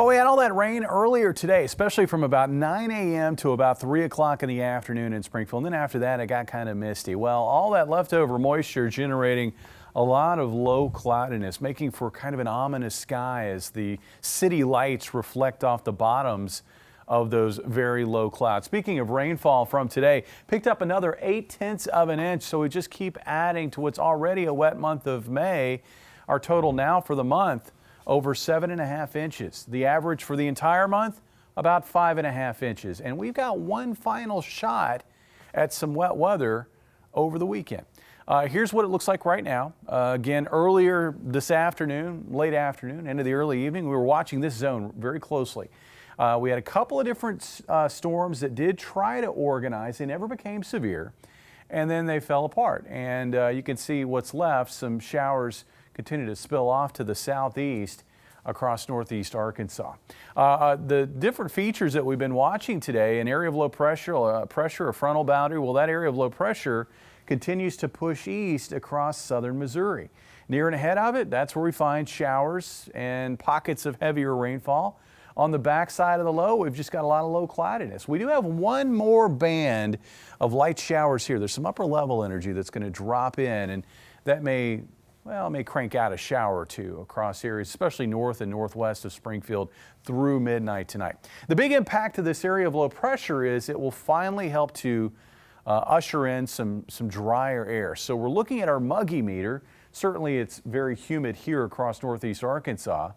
Well, we had all that rain earlier today, especially from about 9 a.m. to about 3 o'clock in the afternoon in Springfield. And then after that, it got kind of misty. Well, all that leftover moisture generating a lot of low cloudiness, making for kind of an ominous sky as the city lights reflect off the bottoms of those very low clouds. Speaking of rainfall from today, picked up another 0.8 of an inch, so we just keep adding to what's already a wet month of May. Our total now for the month, over 7.5 inches. The average for the entire month, about 5.5 inches. And we've got one final shot at some wet weather over the weekend. Here's what it looks like right now. Again, earlier this afternoon, late afternoon, into the early evening, we were watching this zone very closely. We had a couple of different storms that did try to organize. They never became severe, and then they fell apart. And you can see what's left. Some showers continue to spill off to the southeast across northeast Arkansas. The different features that we've been watching today, an area of low pressure, a frontal boundary. Well, that area of low pressure continues to push east across southern Missouri. Near and ahead of it, that's where we find showers and pockets of heavier rainfall. On the backside of the low, we've just got a lot of low cloudiness. We do have one more band of light showers here. There's some upper level energy that's going to drop in, and that may crank out a shower or two across areas, especially north and northwest of Springfield through midnight tonight. The big impact of this area of low pressure is it will finally help to usher in some drier air. So we're looking at our muggy meter. Certainly it's very humid here across northeast Arkansas.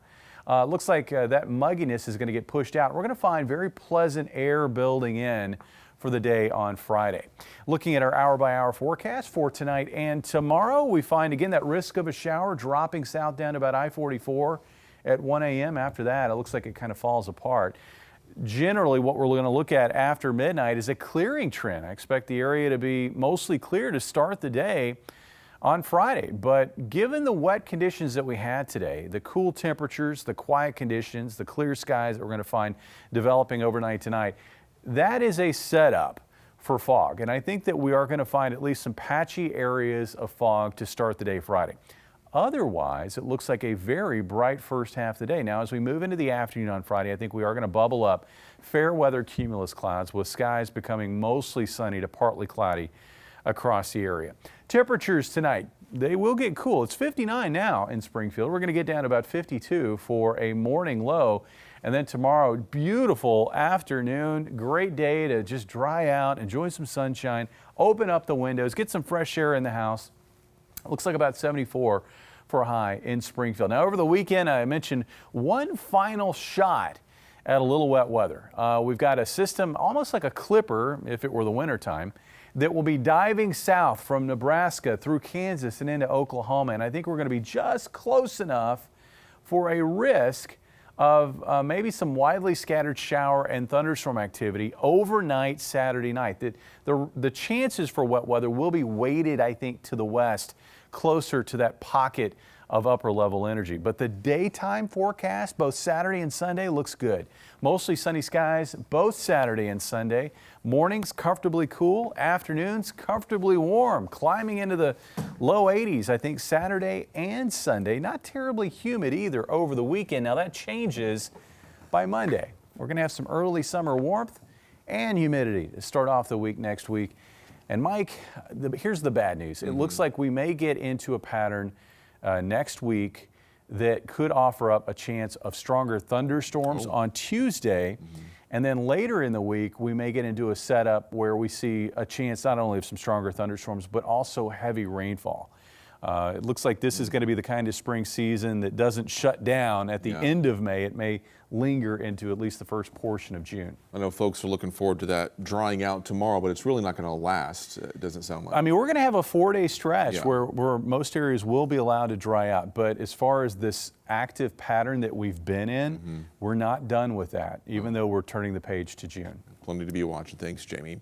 Looks like that mugginess is going to get pushed out. We're going to find very pleasant air building in for the day on Friday. Looking at our hour-by-hour forecast for tonight and tomorrow, we find again that risk of a shower dropping south down to about I-44 at 1 a.m. After that, it looks like it kind of falls apart. Generally, what we're going to look at after midnight is a clearing trend. I expect the area to be mostly clear to start the day on Friday, but given the wet conditions that we had today, the cool temperatures, the quiet conditions, the clear skies that we're going to find developing overnight tonight, that is a setup for fog. And I think that we are going to find at least some patchy areas of fog to start the day Friday. Otherwise, it looks like a very bright first half of the day. Now, as we move into the afternoon on Friday, I think we are going to bubble up fair weather cumulus clouds with skies becoming mostly sunny to partly cloudy across the area. Temperatures tonight, they will get cool. It's 59 now in Springfield. We're going to get down to about 52 for a morning low. And then tomorrow, beautiful afternoon, great day to just dry out, enjoy some sunshine, open up the windows, get some fresh air in the house. It looks like about 74 for a high in Springfield. Now, over the weekend, I mentioned one final shot at a little wet weather. We've got a system almost like a clipper, if it were the wintertime, that will be diving south from Nebraska through Kansas and into Oklahoma. And I think we're going to be just close enough for a risk of maybe some widely scattered shower and thunderstorm activity overnight Saturday night. The chances for wet weather will be weighted, I think, to the west, closer to that pocket of upper level energy. But the daytime forecast, both Saturday and Sunday, looks good. Mostly sunny skies both Saturday and Sunday. Mornings comfortably cool, afternoons comfortably warm, climbing into the low 80s, I think, Saturday and Sunday. Not terribly humid either over the weekend. Now that changes by Monday. We're going to have some early summer warmth and humidity to start off the week next week. And Mike, here's the bad news. It looks like we may get into a pattern next week that could offer up a chance of stronger thunderstorms on Tuesday. And then later in the week, we may get into a setup where we see a chance not only of some stronger thunderstorms, but also heavy rainfall. It looks like this is going to be the kind of spring season that doesn't shut down at the end of May. It may linger into at least the first portion of June. I know folks are looking forward to that drying out tomorrow, but it's really not going to last, it doesn't sound like. I mean, we're going to have a 4-day stretch where most areas will be allowed to dry out. But as far as this active pattern that we've been in, we're not done with that, even though we're turning the page to June. Plenty to be watching. Thanks, Jamie.